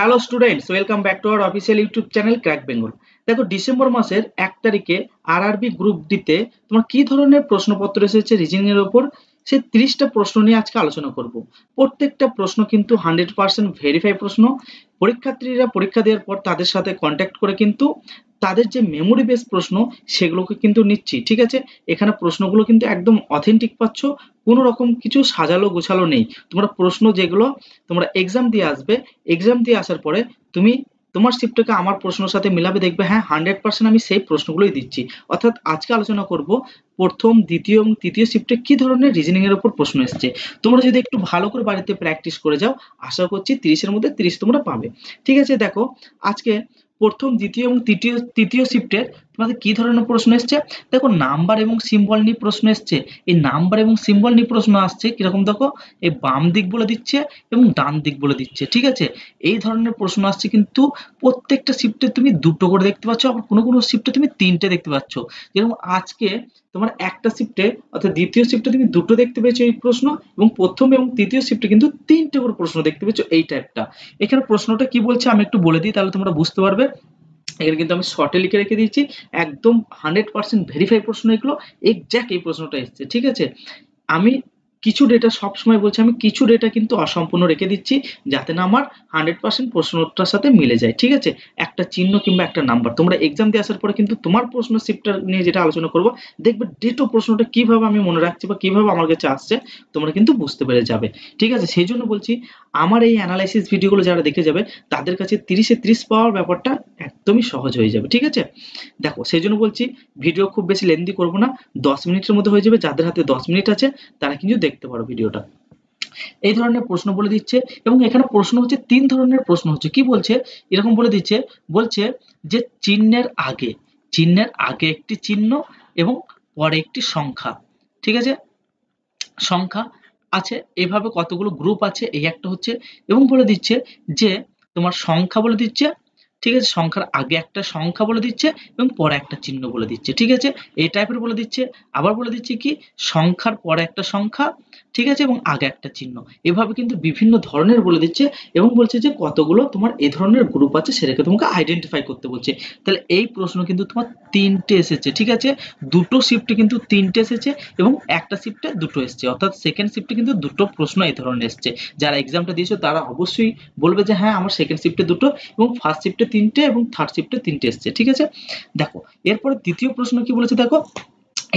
Hello students, welcome back to our official YouTube channel crack Bengal. দেখো, December মাসের 1 তারিখে RRB group ডিতে তোমার কি ধরনের প্রশ্নপত্র এসেছে রিজনিং এর উপর, সেই 30টা প্রশ্ন নিয়ে আজকে আলোচনা করব। প্রত্যেকটা প্রশ্ন কিন্তু 100% ভেরিফাই প্রশ্ন। পরীক্ষার্থীরা পরীক্ষা দেওয়ার পর তাদের সাথে কন্ট্যাক্ট করে কিন্তু তাদের যে মেমোরি বেস প্রশ্ন সেগুলোকে কিন্তু নিচ্ছি, ঠিক আছে। এখানে প্রশ্নগুলো কিন্তু একদম অথেন্টিক পাচ্ছ, কোনো রকম কিছু সাজালো গোছালো নেই। তোমরা প্রশ্ন যেগুলো তোমরা এক্সাম দিয়ে আসবে, এক্সাম দিয়ে আসার পরে তুমি তোমার শিফটটাকে আমার প্রশ্নের সাথে মিলাবে, দেখবে হ্যাঁ 100% আমি সেই প্রশ্নগুলোই দিচ্ছি। অর্থাৎ আজকে আলোচনা করব প্রথম, দ্বিতীয় এবং তৃতীয় শিফটে কি ধরনের রিজনিং এর উপর প্রশ্ন এসেছে। তোমরা যদি একটু ভালো করে বাড়িতে প্র্যাকটিস করে যাও, আশা করছি 30-এর মধ্যে 30 তোমরা পাবে, ঠিক আছে। দেখো, আজকে প্রথম, দ্বিতীয় এবং তৃতীয় শিফটের তোমাদের কি ধরনের প্রশ্ন এসছে। দেখো, নাম্বার এবং সিম্বল নিয়ে প্রশ্ন এসছে। এই নাম্বার এবং সিম্বল নিয়ে প্রশ্ন আসছে কিরকম, দেখো এই বাম দিক বলে দিচ্ছে এবং ডান দিক বলে দিচ্ছে, ঠিক আছে। এই ধরনের প্রশ্ন আসছে, কিন্তু প্রত্যেকটা শিফটে তুমি দুটো করে দেখতে পাচ্ছ, আবার কোনো কোনো শিফটে তুমি তিনটে দেখতে পাচ্ছ। যেরকম আজকে তোমার একটা শিফটে অর্থাৎ দ্বিতীয় শিফটে তুমি দুটো দেখতে পেয়েছো এই প্রশ্ন, এবং প্রথম এবং তৃতীয় শিফটে কিন্তু তিনটে করে প্রশ্ন দেখতে পেয়েছো এই টাইপটা। এখানে প্রশ্নটা কি বলছে আমি একটু বলে দিই, তাহলে তোমরা বুঝতে পারবে। এখানে কিন্তু আমি শর্টে লিখে রেখে দিয়েছি, একদম 100% ভেরিফাই প্রশ্ন এগুলো, এক্স্যাক্ট এই প্রশ্নটা এসছে, ঠিক আছে। আমি কিছু ডেটা সবসময় বলছি, আমি কিছু ডেটা কিন্তু অসম্পূর্ণ রেখে দিচ্ছি, যাতে না আমার 100% প্রশ্নটার সাথে মিলে যায়, ঠিক আছে। একটা চিহ্ন কিংবা একটা নাম্বার তোমরা এক্সাম দিয়ে আসার পরে কিন্তু তোমার প্রশ্ন শিফটটা নিয়ে যেটা আলোচনা করবো, দেখবে ডেটো প্রশ্নটা কিভাবে আমি মনে রাখছি বা কিভাবে আমার কাছে আসছে তোমরা কিন্তু বুঝতে পেরে যাবে, ঠিক আছে। সেই জন্য বলছি, আমার এই অ্যানালাইসিস ভিডিওগুলো যারা দেখে যাবে তাদের কাছে 30-এ 30 পাওয়ার ব্যাপারটা একদমই সহজ হয়ে যাবে, ঠিক আছে। দেখো, সেই জন্য বলছি ভিডিও খুব বেশি লেন্দি করবো না, 10 মিনিটের মধ্যে হয়ে যাবে। যাদের হাতে 10 মিনিট আছে তারা কিন্তু দেখতে পারো ভিডিওটা। এই ধরনের প্রশ্ন বলে দিচ্ছে, এবং এখানে প্রশ্ন হচ্ছে 3 ধরনের প্রশ্ন হচ্ছে। কি বলছে, এরকম বলে দিচ্ছে, বলছে যে চিহ্নের আগে একটি চিহ্ন এবং পরে একটি সংখ্যা, ঠিক আছে। সংখ্যা আছে, এভাবে কতগুলো গ্রুপ আছে এই একটা হচ্ছে, এবং বলে দিচ্ছে যে তোমার সংখ্যা বলে দিচ্ছে, ঠিক আছে। সংখ্যার আগে একটা সংখ্যা বলে দিচ্ছে এবং পরে একটা চিহ্ন বলে দিচ্ছে, ঠিক আছে। এই টাইপের বলে দিচ্ছে। আবার বলে দিচ্ছে কি, সংখ্যার পরে একটা সংখ্যা, ঠিক আছে, এবং আগে একটা চিহ্ন। এভাবে কিন্তু বিভিন্ন ধরনের বলে দিচ্ছে, এবং বলছে যে কতগুলো তোমার এই ধরনের গ্রুপ আছে সেটাকে তোমাকে আইডেন্টিফাই করতে বলছে। তাহলে এই প্রশ্ন কিন্তু তোমার তিনটে এসেছে, ঠিক আছে। দুটো শিফটে কিন্তু তিনটে এসেছে এবং একটা শিফটে দুটো এসেছে, অর্থাৎ সেকেন্ড শিফটে কিন্তু দুটো প্রশ্ন এই ধরনের এসেছে। যারা এক্সামটা দিয়েছো তারা অবশ্যই বলবে যে হ্যাঁ আমার সেকেন্ড শিফটে দুটো এবং ফার্স্ট শিফটে তিনটে এবং থার্ড শিফটে তিনটে এসেছে, ঠিক আছে। দেখো, এরপরে দ্বিতীয় প্রশ্ন কি বলেছে, দেখো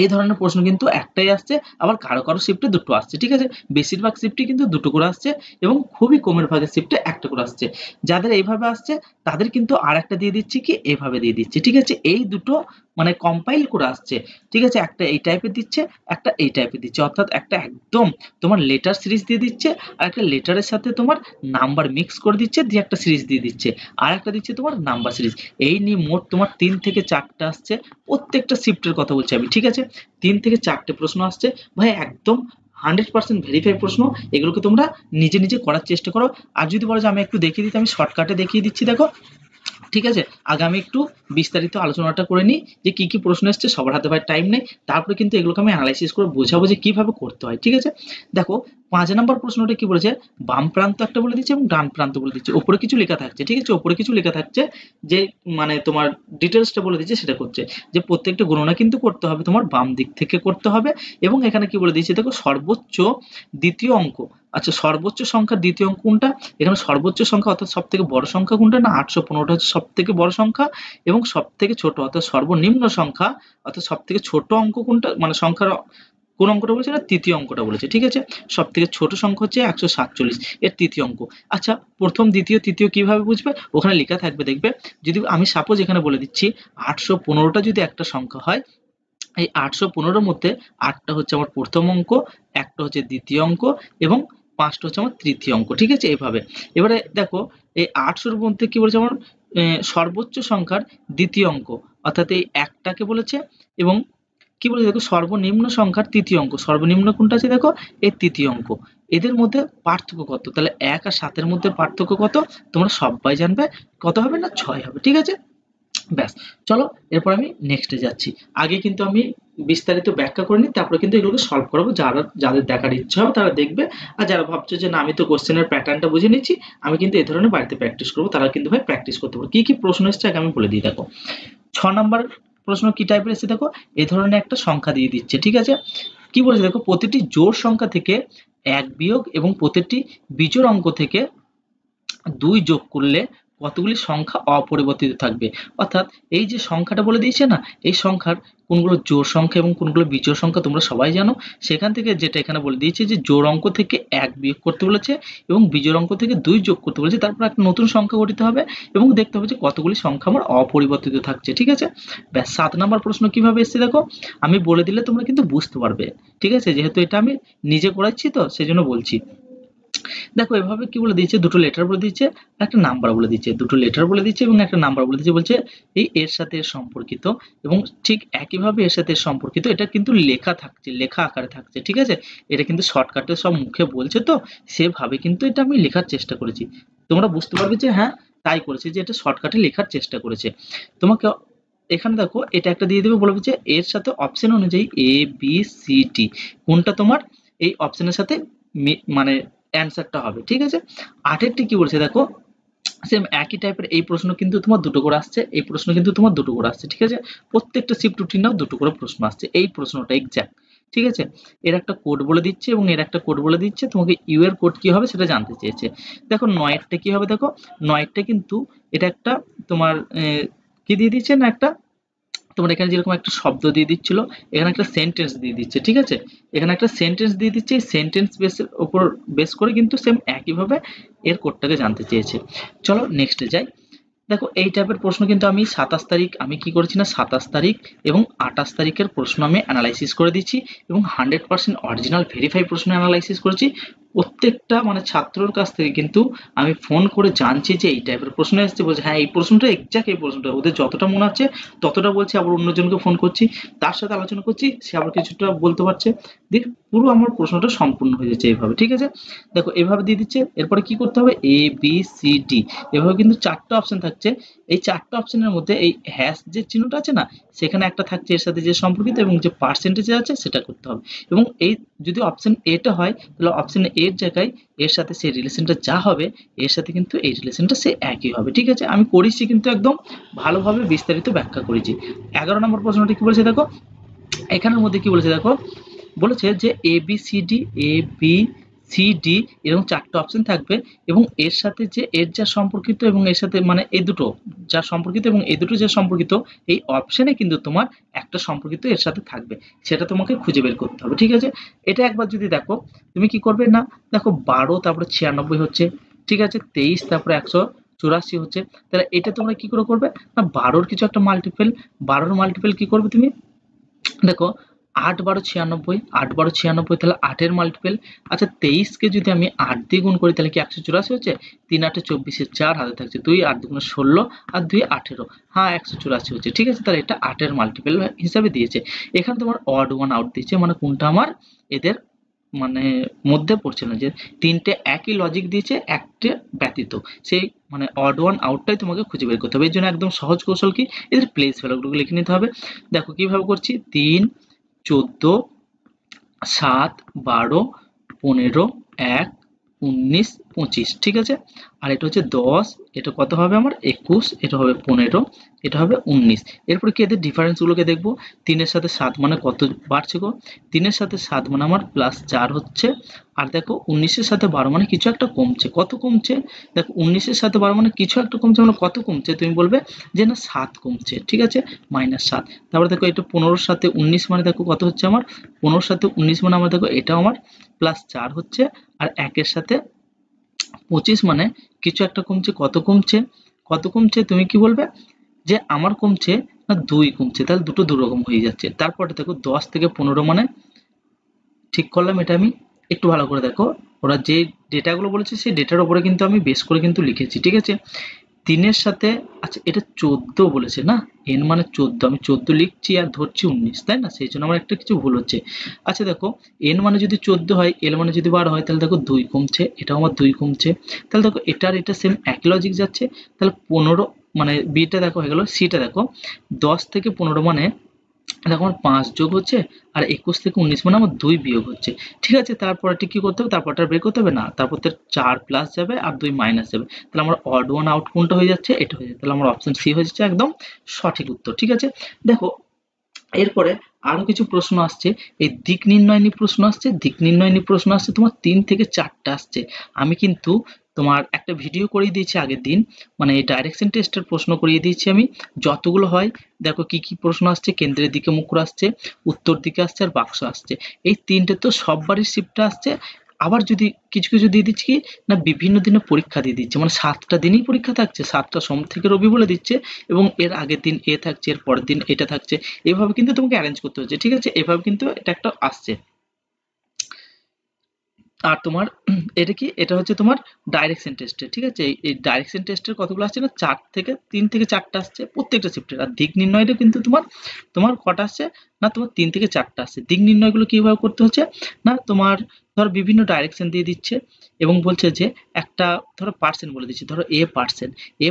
এই ধরনের প্রশ্ন কিন্তু একটাই আসছে, আবার কারো কারো শিফটে দুটো আসছে, ঠিক আছে। বেশিরভাগ শিফটে কিন্তু দুটো করে আসছে এবং খুবই কমের ভাগের শিফটে একটা করে আসছে। যাদের এইভাবে আসছে তাদের কিন্তু আর একটা দিয়ে দিচ্ছি কি, এইভাবে দিয়ে দিচ্ছি, ঠিক আছে। এই দুটো মানে কম্পাইল করে আসছে, ঠিক আছে। একটা এই টাইপের দিচ্ছে, একটা এই টাইপের দিচ্ছে, অর্থাৎ একটা একদম তোমার লেটার সিরিজ দিয়ে দিচ্ছে, আর একটা লেটারের সাথে তোমার নাম্বার মিক্স করে দিচ্ছে, দিয়ে একটা সিরিজ দিয়ে দিচ্ছে, আর একটা দিচ্ছে তোমার নাম্বার সিরিজ। এই নিয়ে মোট তোমার 3 থেকে 4টা আসছে। প্রত্যেকটা শিফটের কথা বলছি আমি, ঠিক আছে। 3 থেকে 4টে প্রশ্ন আসছে ভাই, একদম 100% ভেরিফাই প্রশ্ন। এগুলোকে তোমরা নিজে নিজে করার চেষ্টা করো। আর যদি বলো যে আমি একটু দেখিয়ে দিতে, আমি শর্টকাটে দেখিয়ে দিচ্ছি, দেখো, ঠিক আছে। আগে আমি একটু বিস্তারিত আলোচনাটা করে নিই যে কি কি প্রশ্ন এসছে, সবার হাতে ভাই টাইম নেই। তারপরে কিন্তু এগুলোকে আমি অ্যানালাইসিস করে বোঝাবো যে কিভাবে করতে হয়, ঠিক আছে। দেখো, 5 নম্বর প্রশ্নটা কি বলেছে, বাম প্রান্ত একটা বলে দিচ্ছে এবং ডান প্রান্ত বলে দিচ্ছে, উপরে কিছু লেখা থাকছে, ঠিক আছে। উপরে কিছু লেখা থাকছে যে মানে তোমার ডিটেলসটা বলে দিচ্ছে, সেটা করছে যে প্রত্যেকটা গণনা কিন্তু করতে হবে তোমার বাম দিক থেকে করতে হবে। এবং এখানে কি বলে দিচ্ছে, দেখো সর্বোচ্চ দ্বিতীয় অঙ্ক, আচ্ছা সর্বোচ্চ সংখ্যার দ্বিতীয় অঙ্ক কোনটা। এখানে সর্বোচ্চ সংখ্যা অর্থাৎ সব থেকে বড় সংখ্যা কোনটা, না 815টা হচ্ছে সব থেকে বড় সংখ্যা, এবং সব থেকে ছোট অর্থাৎ সর্বনিম্ন সংখ্যা অর্থাৎ সব থেকে ছোট অঙ্ক কোনটা, মানে সংখ্যার কোন অঙ্কটা বলেছে, না তৃতীয় অঙ্কটা বলেছে, ঠিক আছে। সব থেকে ছোট সংখ্যা হচ্ছে 147 এর তৃতীয় অঙ্ক। আচ্ছা, প্রথম দ্বিতীয় তৃতীয় কিভাবে বুঝবে, ওখানে লেখা থাকবে, দেখবে। যদি আমি সাপোজ এখানে বলে দিচ্ছি 815টা যদি একটা সংখ্যা হয়, এই 815-র মধ্যে 8টা হচ্ছে আমার প্রথম অঙ্ক, একটা হচ্ছে দ্বিতীয় অঙ্ক, এবং 5টা হচ্ছে আমার তৃতীয় অঙ্ক, ঠিক আছে। এইভাবে এবারে দেখো, এই 800-র মধ্যে কি বলেছে, আমার সর্বোচ্চ সংখ্যার দ্বিতীয় অঙ্ক, অর্থাৎ এই একটাকে বলেছে, এবং কি বলেছে দেখো সর্বনিম্ন সংখ্যার তৃতীয় অঙ্ক, সর্বনিম্ন কোনটা আছে দেখো এই তৃতীয় অঙ্ক। এদের মধ্যে পার্থক্য কত, তাহলে 1 আর 7-এর মধ্যে পার্থক্য কত, তোমরা সবাই জানবে, কত হবে, না 6 হবে, ঠিক আছে। ব্যাস, চলো এরপর আমি নেক্সটে যাচ্ছি। আগে কিন্তু আমি বিস্তারিত ব্যাখ্যা করে নিই, তারপরে কিন্তু এগুলোকে সলভ করাবো। যাদের দেখার ইচ্ছা হবে তারা দেখবে, আর যারা ভাবছো যে না আমি তো কোশ্চেনের প্যাটার্নটা বুঝে নিচ্ছি, আমি কিন্তু এই ধরনের বাড়িতে প্র্যাকটিস করবো, তারা কিন্তু ভাই প্র্যাকটিস করতে পারো। কি কি প্রশ্ন এসছে আগে আমি বলে দিই। দেখো 6 নাম্বার প্রশ্ন কি টাইপের এসেছে, দেখো এই ধরনের একটা সংখ্যা দিয়ে দিচ্ছে, ঠিক আছে। কি বলেছে দেখো, প্রতিটি জোড় সংখ্যা থেকে 1 বিয়োগ এবং প্রতিটি বিজোড় অঙ্ক থেকে 2 যোগ করলে কতগুলি সংখ্যা অপরিবর্তিত থাকবে। অর্থাৎ এই যে সংখ্যাটা বলে দিয়েছে না, এই সংখ্যার কোনগুলো জোড় সংখ্যা এবং কোনগুলো বিজোড় সংখ্যা তোমরা সবাই জানো। সেখান থেকে যেটা এখানে বলে দিয়েছে যে জোড় অঙ্ক থেকে 1 বিয়োগ করতে বলেছে এবং বিজোড় অঙ্ক থেকে 2 যোগ করতে বলেছে, তারপর একটা নতুন সংখ্যা গঠিত হবে এবং দেখতে হবে যে কতগুলি সংখ্যা আমার অপরিবর্তিত থাকছে, ঠিক আছে। ব্যাস 7 নাম্বার প্রশ্ন কিভাবে এসেছে দেখো, আমি বলে দিলে তোমরা কিন্তু বুঝতে পারবে, ঠিক আছে, যেহেতু এটা আমি নিজে করাচ্ছি তো সেজন্য বলছি। দেখো এভাবে কি বলে দিয়েছে, দুটো লেটার বলে দিয়েছে, একটা নাম্বার বলে দিয়েছে, দুটো লেটার বলে দিয়েছে এবং একটা নাম্বার বলে দিয়েছে, বলছে এই এর সাথে এর সম্পর্কিত এবং ঠিক একইভাবে এর সাথে এর সম্পর্কিত, এটা কিন্তু লেখা থাকছে, লেখা আকারে থাকছে, ঠিক আছে। এটা কিন্তু শর্টকাটে সব মুখে বলছে তো সেভাবে কিন্তু এটা আমি লেখার চেষ্টা করেছি, তোমরা বুঝতে পারবে যে হ্যাঁ তাই করেছে, যে এটা শর্টকাটে লেখার চেষ্টা করেছে। তোমাকে এখানে দেখো এটা একটা দিয়ে দেবে, বলবে যে এর সাথে অপশন অনুযায়ী এ বি সি ডি কোনটা তোমার এই অপশনের সাথে মানে অ্যান্সারটা হবে, ঠিক আছে। 8এরটি কি বলছে দেখো, সেম একই টাইপের এই প্রশ্ন কিন্তু তোমার দুটো করে আসছে, এই প্রশ্ন কিন্তু তোমার দুটো করে আসছে, ঠিক আছে। প্রত্যেকটা শিফট রুটিন নাও দুটো করে প্রশ্ন আসছে, এই প্রশ্নটা এক্সাক্ট, ঠিক আছে। এর একটা কোড বলে দিচ্ছে এবং এর একটা কোড বলে দিচ্ছে, তোমাকে ইউ এর কোড কি হবে সেটা জানতে চেয়েছে। দেখো 9এরটা কি হবে, দেখো 9এরটা কিন্তু এটা একটা তোমার কি দিয়ে দিচ্ছে না, একটা তোমার এখানে যেরকম একটা শব্দ দিয়ে দিচ্ছিল, এখানে একটা সেন্টেন্স দিয়ে দিচ্ছে, ঠিক আছে। এখানে একটা সেন্টেন্স দিয়ে দিচ্ছে, এই সেন্টেন্স বেসের উপর বেস করে কিন্তু সেম একইভাবে এর কোডটাকে জানতে চেয়েছে। চলো নেক্সটে যাই। দেখো এই টাইপের প্রশ্ন কিন্তু আমি 27 তারিখ আমি কি করেছি না, 27 তারিখ এবং 28 তারিখের প্রশ্ন আমি অ্যানালাইসিস করে দিচ্ছি এবং 100% অরিজিনাল ভেরিফাই প্রশ্ন অ্যানালাইসিস করেছি। প্রত্যেকটা মানে ছাত্রর কাছ থেকে কিন্তু আমি ফোন করে জানছি যে এই টাইপের প্রশ্ন এসেছে, বলছে হ্যাঁ এই প্রশ্নটা এক্সাক্ট, এই প্রশ্নটা ওদের যতটা মনে আছে ততটা বলছে, আবার অন্যজনকে ফোন করছি তার সাথে আলোচনা করছি, সে আবার কিছুটা বলতে পারছে, দেখ পুরো আমার প্রশ্নটা সম্পূর্ণ হয়ে যাচ্ছে এইভাবে, ঠিক আছে। দেখো এভাবে দিয়ে দিচ্ছে, এরপরে কি করতে হবে, এ বি সি ডি এভাবে কিন্তু 4টা অপশন থাকছে। এই 4টা অপশনের মধ্যে এই হ্যাশ যে চিহ্নটা আছে না, সেখানে একটা থাকছে এর সাথে যে সম্পর্কিত এবং যে পার্সেন্টেজ আছে সেটা করতে হবে। এবং এই যদি অপশন এটা হয় তাহলে অপশন এর জায়গায় এর সাথে সেই রিলেশনটা যা হবে এর সাথে কিন্তু এই রিলেশনটা সে একই হবে, ঠিক আছে। আমি করেছি কিন্তু একদম ভালোভাবে বিস্তারিত ব্যাখ্যা করেছি। 11 নম্বর প্রশ্নটা কি বলেছে দেখো, এখানের মধ্যে কি বলেছে দেখো, বলেছে যে A B C D, A B C D এরকম 4টা অপশন থাকবে এবং এর সাথে যে এর যা সম্পর্কিত এবং এর সাথে মানে এই দুটো যা সম্পর্কিত এবং এই দুটো যা সম্পর্কিত, এই অপশনে কিন্তু তোমার একটা সম্পর্কিত এর সাথে থাকবে, সেটা তোমাকে খুঁজে বের করতে হবে, ঠিক আছে। এটা একবার যদি দেখো তুমি কি করবে না, দেখো 12 তারপরে 96 হচ্ছে, ঠিক আছে, 23 তারপরে 184 হচ্ছে, তাহলে এটা তোমরা কি করে করবে না, 12-র কিছু একটা মাল্টিপল, 12-র মাল্টিপল কি করবে তুমি, দেখো 8 12 96, 8 12 96 তাহলে 8 এর মাল্টিপল। আচ্ছা 23 কে যদি আমি 8 দিয়ে গুণ করি তাহলে কি 184 হচ্ছে, 3 8 24 এর 4 হাতে থাকছে 2, 8 2 16 আর 2 18, হ্যাঁ 184 হচ্ছে, ঠিক আছে। তাহলে এটা 8 এর মাল্টিপল হিসাবে দিয়েছে। এখানে তোমার অড ওয়ান আউট দিয়েছে, মানে কোনটা আমার এদের মানে মধ্যে পড়ছে না, যে তিনটে একই লজিক দিয়েছে একটা ব্যতীত, সেই মানে অড ওয়ান আউটটাই তোমাকে খুঁজে বের করতে হবে। এর জন্য একদম সহজ কৌশল কি, এদের প্লেস ভ্যালুগুলো লিখে নিতে হবে। দেখো কিভাবে করছি, 3 14 7 12 15 1 19 25, ঠিক আছে। আর এটা হচ্ছে 10, এটা কত হবে আমার 21, এটা হবে 15, এটা হবে 19। এরপরে কি এদের ডিফারেন্স গুলোকে দেখবো, 3 এর সাথে 7 মানে কত বাড়ছে গো, 3 এর সাথে 7 মানে আমার +4 হচ্ছে, আর দেখো 19 এর সাথে 12 মানে কিছু একটা কমছে, কত কমছে, দেখো 19 এর সাথে 12 মানে কিছু একটা কমছে, মানে কত কমছে, তুমি বলবে যে না 7 কমছে, ঠিক আছে, -7। তারপরে দেখো এটা 15 এর সাথে 19 মানে দেখো কত হচ্ছে আমার, 15 এর সাথে 19 মানে আমার দেখো এটাও আমার +4 হচ্ছে, আর 1 এর সাথে 25 মানে কিছু একটা কমছে, কত কমছে, কত কমছে তুমি কি বলবে যে আমার কমছে না 2 কমছে, তাহলে দুটো দুরকম হয়ে যাচ্ছে। তারপরে দেখো 10 থেকে 15 মানে ঠিক করলাম, এটা আমি একটু ভালো করে দেখো, ওরা যে ডেটাগুলো বলেছে সেই ডেটার উপরে কিন্তু আমি বেস করে কিন্তু লিখেছি, ঠিক আছে। 3 এর সাথে আচ্ছা এটা 14 বলেছে না, n মানে 14, আমি 14 লিখছি আর ধরছি 19, তাই না, সেই জন্য আমার একটা কিছু ভুল হচ্ছে। আচ্ছা দেখো n মানে যদি 14 হয়, l মানে যদি 12 হয়, তাহলে দেখো 2 কমছে, এটাও আমার 2 কমছে, তাহলে দেখো এটা আর এটা সেম একই লজিক যাচ্ছে, তাহলে 15 মানে বিটা দেখো হয়ে গেল, সিটা দেখো 10 থেকে 15 মানে দেখো আমার 5 যোগ হচ্ছে আর 21 থেকে 19 মানে আমার 2 বিয়োগ হচ্ছে। ঠিক আছে, তারপরটা কি করতে হবে, তারপরটা বের করতে হবে না, তারপর 4 প্লাস যাবে আর 2 মাইনাস যাবে, তাহলে আমার অড ওয়ান আউট কোনটা হয়ে যাচ্ছে, এটা হয়ে যাচ্ছে, তাহলে আমার অপশন সি হয়ে যাচ্ছে একদম সঠিক উত্তর। ঠিক আছে, দেখো এরপরে আরো কিছু প্রশ্ন আসছে, এই দিক নির্ণয় নিয়ে প্রশ্ন আসছে, দিক নির্ণয় নিয়ে প্রশ্ন আসছে তোমার 3 থেকে 4টা আসছে। আমি কিন্তু তোমার একটা ভিডিও করিয়ে দিয়েছি আগের দিন, মানে এই ডাইরেকশন টেস্টের প্রশ্ন করিয়ে দিয়েছি আমি, যতগুলো হয় দেখো কি কি প্রশ্ন আসছে, কেন্দ্রের দিকে মুখ করে আসছে, উত্তর দিকে আসছে আর বাক্স আসছে, এই তিনটে তো সববারই শিফটটা আসছে। আবার যদি কিছু কিছু দিয়ে দিচ্ছি কি না বিভিন্ন দিনে পরীক্ষা দিয়ে দিচ্ছে, মানে 7টা দিনই পরীক্ষা থাকছে, 7টা সোম থেকে রবি বলে দিচ্ছে, এবং এর আগের দিন এ থাকছে, এর পরের দিন এটা থাকছে, এভাবে কিন্তু তোমাকে অ্যারেঞ্জ করতে হচ্ছে। ঠিক আছে, এভাবে কিন্তু এটা একটা আসছে। আর তোমার এটা কি, এটা হচ্ছে তোমার ডাইরেকশন টেস্টে। ঠিক আছে, এই ডাইরেকশন টেস্টের কতগুলো আসছে না, 3 থেকে 4টা আসছে প্রত্যেকটা শিফটের। আর দিক নির্ণয়টা কিন্তু তোমার তোমার কটা আসছে না, তোমার 3 থেকে 4টা আসছে। দিক নির্ণয়গুলো কিভাবে করতে হচ্ছে না, তোমার ধরো বিভিন্ন ডাইরেকশন দিয়ে দিচ্ছে এবং বলছে যে একটা ধরো পার্সেন্ট বলে দিচ্ছে, ধরো এ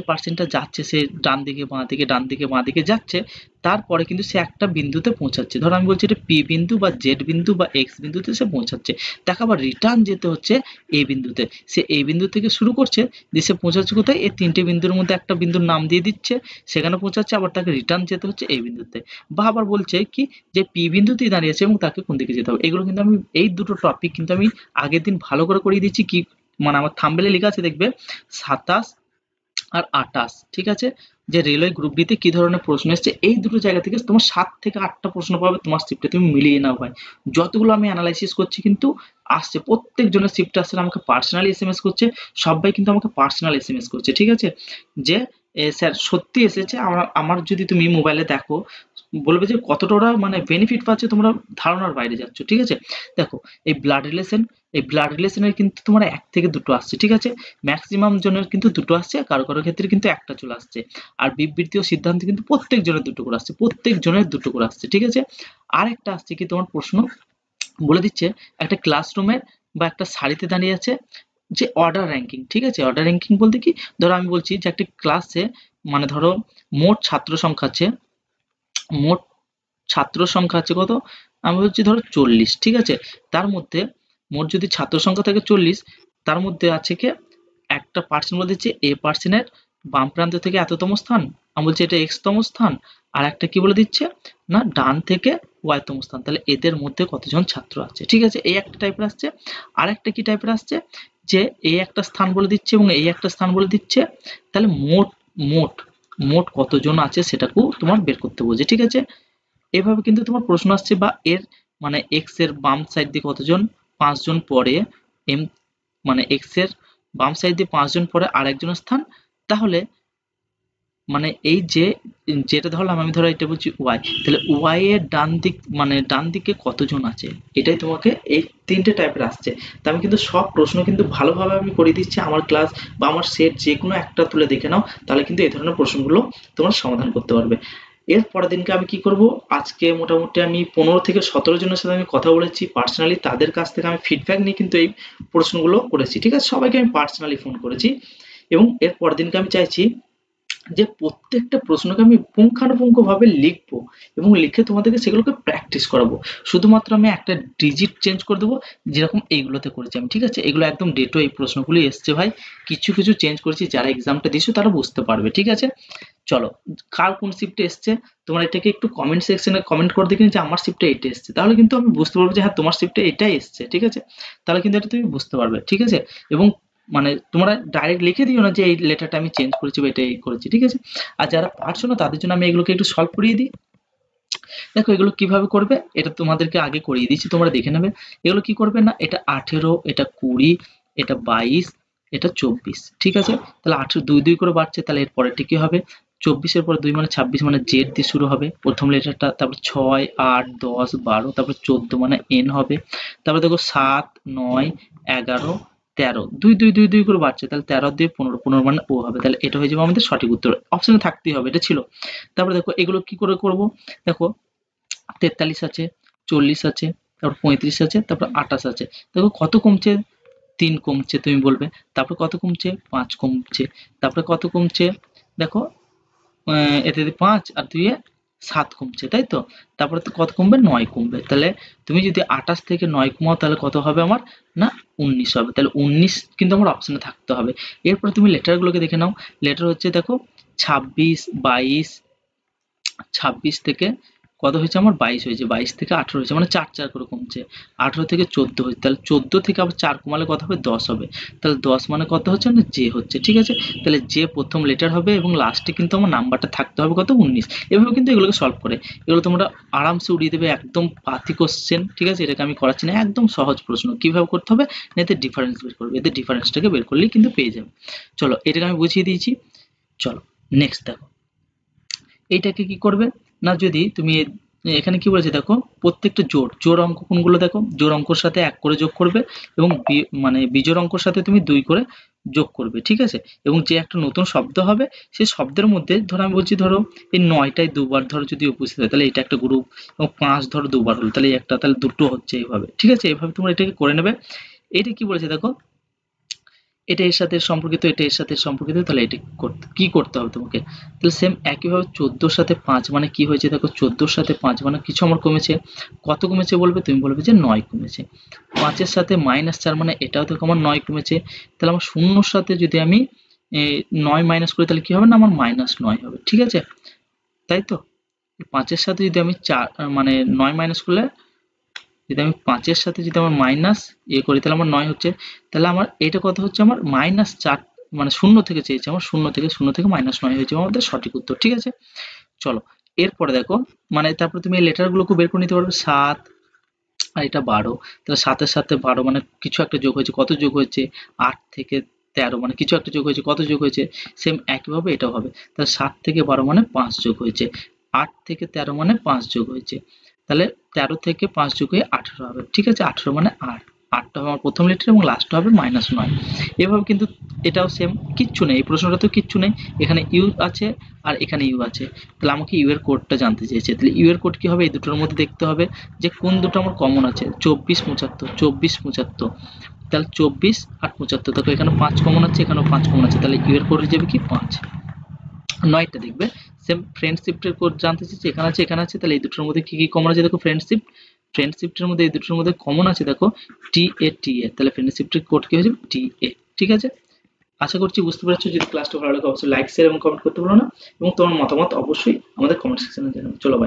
পার্সেন্টটা যাচ্ছে, সে ডান দিকে বাঁ দিকে ডান দিকে বাঁ দিকে যাচ্ছে, তারপরে কিন্তু সে একটা বিন্দুতে পৌঁছাচ্ছে, ধরো আমি বলছি এটা পি বিন্দু বা জেড বিন্দু বা এক্স বিন্দুতে সে পৌঁছাচ্ছে, তাকে আবার রিটার্ন যেতে হচ্ছে এ বিন্দুতে, সে এই বিন্দু থেকে শুরু করছে, দিয়ে সে পৌঁছাচ্ছে কোথায়, এই 3টে বিন্দুর মধ্যে একটা বিন্দুর নাম দিয়ে দিচ্ছে, সেখানে পৌঁছাচ্ছে, আবার তাকে রিটার্ন যেতে হচ্ছে এই বিন্দুতে। বা আবার বলছে কি যে পি বিন্দুতেই দাঁড়িয়ে আছে এবং তাকে কোন দিকে যেতে হবে। এগুলো কিন্তু আমি এই দুটো টপিক কিন্তু আমি আগের দিন ভালো করে করিয়ে দিচ্ছি, কি মানে আমার থাম্বনেলে লেখা আছে দেখবে 27 আর 28। ঠিক আছে, যে রেলওয়ে গ্রুপ ডি তে কি ধরনের প্রশ্ন এসছে, এই দুটো জায়গা থেকে তোমার 7 থেকে 8টা প্রশ্ন পাবে তোমার শিফটে, তুমি মিলিয়ে নাও ভাই। যতগুলো আমি অ্যানালাইসিস করছি কিন্তু আসছে, প্রত্যেক জনের শিফটে আসছে, আমাকে পার্সোনালি এসএমএস করছে, সবাই কিন্তু আমাকে পার্সোনাল এসএমএস করছে। ঠিক আছে, যে স্যার সত্যি এসেছে, আমার আমার যদি তুমি মোবাইলে দেখো বলবে যে কতটা ওরা মানে বেনিফিট পাচ্ছে, তোমরা ধারণার বাইরে যাচ্ছ। ঠিক আছে, দেখো এই ব্লাড রিলেশন, এই ব্লাড রিলেশনের কিন্তু তোমার 1 থেকে 2টো আসছে। ঠিক আছে, ম্যাক্সিমাম জনের কিন্তু 2টো আসছে, কারো কারো ক্ষেত্রে কিন্তু একটা চলে আসছে। আর বিবৃতি ও সিদ্ধান্ত কিন্তু প্রত্যেক জনের 2টো করে আসছে, প্রত্যেক জনের 2টো করে আসছে। ঠিক আছে, আর একটা আসছে কি তোমার প্রশ্ন বলে দিচ্ছে একটা ক্লাসরুমের বা একটা সারিতে দাঁড়িয়ে আছে যে অর্ডার র্যাঙ্কিং। ঠিক আছে, অর্ডার র্যাঙ্কিং বলতে কি, ধরো আমি বলছি যে একটা ক্লাসে মানে ধরো মোট ছাত্র সংখ্যা আছে, মোট ছাত্র সংখ্যা আছে কত, আমি বলছি ধরো 40। ঠিক আছে, তার মধ্যে মোট যদি ছাত্র সংখ্যা থাকে 40, তার মধ্যে আছে কি একটা পার্সেন্ট বলে দিচ্ছে এ পার্সেন্টের বাম প্রান্ত থেকে এততম স্থান, আমি বলছি এটা এক্স তম স্থান, আর একটা কি বলে দিচ্ছে না ডান থেকে ওয়াই তম স্থান, তাহলে এদের মধ্যে কতজন ছাত্র আছে। ঠিক আছে, এই একটা টাইপের আসছে। আর একটা কি টাইপের আসছে, যে এই একটা স্থান বলে দিচ্ছে এবং এই একটা স্থান বলে দিচ্ছে, তাহলে মোট মোট মোট কতজন আছে সেটাকেও তোমার বের করতে বলছে। ঠিক আছে, এভাবে কিন্তু তোমার প্রশ্ন আসছে, বা এর মানে এক্স এর বাম সাইড দিয়ে কতজন, 5 জন পরে, এম মানে এক্স এর বাম সাইড দিয়ে 5 জন পরে আরেকজনের স্থান, তাহলে মানে এই যে যেটা ধরলাম আমি, ধরো এটা বলছি ওয়াই, তাহলে ওয়াই এর ডান দিক মানে ডান দিকে কতজন আছে, এটাই তোমাকে এই 3টে টাইপের আসছে। তা আমি কিন্তু সব প্রশ্ন কিন্তু ভালোভাবে আমি করে দিচ্ছি, আমার ক্লাস বা আমার সেট যে কোনো একটা তুলে দেখে নাও, তাহলে কিন্তু এই ধরনের প্রশ্নগুলো তোমরা সমাধান করতে পারবে। এর পরের দিনকে আমি কি করব, আজকে মোটামুটি আমি 15 থেকে 17 জনের সাথে আমি কথা বলেছি পার্সোনালি, তাদের কাছ থেকে আমি ফিডব্যাক নিয়ে কিন্তু এই প্রশ্নগুলো করেছি। ঠিক আছে, সবাইকে আমি পার্সোনালি ফোন করেছি, এবং এর পরের দিনকে আমি চাইছি যে প্রত্যেকটা প্রশ্নকে আমি পুঙ্খানুপুঙ্খভাবে লিখবো এবং লিখে তোমাদেরকে সেগুলোকে প্র্যাকটিস করাবো। শুধুমাত্র আমি একটা ডিজিট চেঞ্জ করে দেবো, যেরকম এইগুলোতে করেছি আমি। ঠিক আছে, এগুলো একদম ডেটো এই প্রশ্নগুলি এসছে ভাই, কিছু কিছু চেঞ্জ করেছি, যারা এক্সামটা দিছো তারা বুঝতে পারবে। ঠিক আছে, চলো কার কোন শিফটে এসছে তোমার এটাকে একটু কমেন্ট সেকশনে কমেন্ট করে দেখে যে আমার শিফটে এটা এসছে, তাহলে কিন্তু আমি বুঝতে পারবো যে হ্যাঁ তোমার শিফটে এটাই এসছে। ঠিক আছে, তাহলে কিন্তু এটা তুমি বুঝতে পারবে। ঠিক আছে, এবং মানে তোমরা ডাইরেক্ট লিখে দিও না যে এই লেটারটা আমি চেঞ্জ করেছি বা এটা এই করেছি। ঠিক আছে, আর যারা পারছো না তাদের জন্য আমি এগুলোকে একটু সলভ করিয়ে দিই। দেখো এগুলো কিভাবে করবে, এটা তোমাদেরকে আগে করিয়ে দিচ্ছি, তোমরা দেখে নেবে। এগুলো কি করবে না, এটা 18, এটা 20, এটা 22, এটা 24। ঠিক আছে, তাহলে 18 দুই দুই করে বাড়ছে, তাহলে এর পরেরটা কি হবে, 24-এর পরে 2 মানে 26, মানে জেড দিয়ে শুরু হবে প্রথম লেটারটা, তারপর 6, 8, 10, 12, তারপর 14 মানে এন হবে, তারপর দেখো 7, 9, 11, 13, দুই দুই দুই দুই করে বাড়ছে, তাহলে 13 দিয়ে 15, 15 মানে ও হবে, তাহলে এটা হয়ে যাবে আমাদের সঠিক উত্তর। অপশনে থাকতেই হবে, এটা ছিল। তারপরে দেখো এগুলো কি করে করব, দেখো 43 আছে, 40 আছে, তারপর 35 আছে, তারপর 28 আছে। দেখো কত কমছে, 3 কমছে তুমি বলবে, তারপর কত কমছে, 5 কমছে, তারপরে কত কমছে, দেখো এতে 5 আর 2 এ 7 কমছে, তাই তো? তারপরে তো কত কমবে? 9 কমবে। তাহলে তুমি যদি 28 থেকে 9 কমাও তাহলে কত হবে আমার? না 19 হবে। তাহলে 19 কিন্তু আমার অপশনে থাকতে হবে। এরপরে তুমি লেটারগুলোকে দেখে নাও। লেটার হচ্ছে দেখো 26, 22, 26 থেকে কত হয়েছে আমার? 22 হয়েছে, 22 থেকে 18 হয়েছে, মানে 4 4 করে কমছে। 18 থেকে 14 হয়েছে, তাহলে 14 থেকে আবার 4 কমালে কত হবে? 10 হবে। তাহলে 10 মানে কত হচ্ছে? না জে হচ্ছে, ঠিক আছে? তাহলে জে প্রথম লেটার হবে এবং লাস্টে কিন্তু আমার নাম্বারটা থাকতে হবে কত? 19। এভাবে কিন্তু এগুলোকে সলভ করে, এগুলো তোমরা আরামসে উড়িয়ে দেবে, একদম পাতি কোশ্চেন, ঠিক আছে? এটাকে আমি করাচ্ছি না, একদম সহজ প্রশ্ন। কিভাবে করতে হবে? না এতে ডিফারেন্স বের করবে, এতে ডিফারেন্সটাকে বের করলেই কিন্তু পেয়ে যাবে। চলো এটাকে আমি বুঝিয়ে দিয়েছি। চলো নেক্সট দেখো, এইটাকে কি করবে? না যদি তুমি এখানে কি বলেছে দেখো, প্রত্যেকটা জোড় অঙ্ক কোনগুলো দেখো, জোড় অঙ্কর সাথে 1 করে যোগ করবে এবং মানে বিজোড় অঙ্কর সাথে তুমি 2 করে যোগ করবে, ঠিক আছে? এবং যে একটা নতুন শব্দ হবে সেই শব্দের মধ্যে ধরো আমি বলছি, ধরো এই 9টায় দুবার ধরো যদি উপস্থিত হয় তাহলে এটা একটা গ্রুপ, এবং 5 ধরো দুবার হলো তাহলে একটা, তাহলে দুটো হচ্ছে, এইভাবে, ঠিক আছে? এইভাবে তোমরা এটাকে করে নেবে। এটা কি বলেছে দেখো, এটা এর সাথে সম্পর্কিত, এটা এর সাথে সম্পর্কিত, তাহলে এটা কি করতে হবে তোমাকে? তাহলে সেম একইভাবে 14 এর সাথে 5 মানে কি হয়েছে দেখো, 14 এর সাথে 5 মানে কিছু আমার কমেছে। কত কমেছে বলবে? তুমি বলবে যে 9 কমেছে। 5 এর সাথে -4 মানে এটাও দেখো আমার 9 কমেছে। তাহলে আমার শূন্যর সাথে যদি আমি 9 মাইনাস করি তাহলে কি হবে? না আমার -9 হবে, ঠিক আছে? তাই তো? 5 এর সাথে যদি আমি 4 মানে 9 মাইনাস করলে, যদি আমি 5 এর সাথে যদি আমার মাইনাস করি তাহলে আমার 9 হচ্ছে। তাহলে আমার এটা কত হচ্ছে? আমার -4, মানে শূন্য থেকে চেয়েছে আমার, শূন্য থেকে -9 হয়েছে আমাদের সঠিক উত্তর, ঠিক আছে? চলো এরপরে দেখো, মানে তারপর তুমি এই লেটার গুলোকে বের করে নিতে পারবে। 7 আর এটা 12, তাহলে 7 এর সাথে 12 মানে কিছু একটা যোগ হয়েছে, কত যোগ হয়েছে? 8 থেকে 13 মানে কিছু একটা যোগ হয়েছে, কত যোগ হয়েছে? সেম একইভাবে এটাও হবে। তাহলে 7 থেকে 12 মানে 5 যোগ হয়েছে, 8 থেকে 13 মানে 5 যোগ হয়েছে, তাহলে 13 থেকে 5 যোগ হয়ে 18 হবে, ঠিক আছে? 18 মানে 8, 8টা হবে আমার প্রথম লেটার এবং লাস্টটা হবে -9। এভাবে কিন্তু এটাও সেম, কিচ্ছু নেই এই প্রশ্নটাতেও, কিচ্ছু নেই, এখানে ইউ আছে আর এখানে ইউ আছে। তাহলে আমাকে ইউ এর কোডটা জানতে চেয়েছে, তাহলে ইউ এর কোড কি হবে? এই দুটোর মধ্যে দেখতে হবে যে কোন দুটো আমার কমন আছে। 24 75, 24 75, তাহলে 24 আর 75, দেখো এখানে 5 কমন আছে, এখানেও 5 কমন আছে, তাহলে ইউ এর কোড হয়ে যাবে কি 5। 9টা দেখবে সেম ফ্রেন্ডশিপের কোড জানতে চাইছে, এখানে আছে এখানে আছে, তাহলে এই দুটোর মধ্যে কি কি কমন আছে দেখো, ফ্রেন্ডশিপের মধ্যে এই দুটোর মধ্যে কমন আছে দেখো TA, তাহলে ফ্রেন্ডশিপের কোড কি হয়ে যাবে? TA, ঠিক আছে? আশা করছি বুঝতে পেরেছো। যদি ক্লাসটা ভালো লাগে অবশ্যই লাইক শেয়ার এবং কমেন্ট করতে ভুলো না, এবং তোমার মতামত অবশ্যই আমাদের কমেন্ট সেকশনে জানাবে। চলো বাই।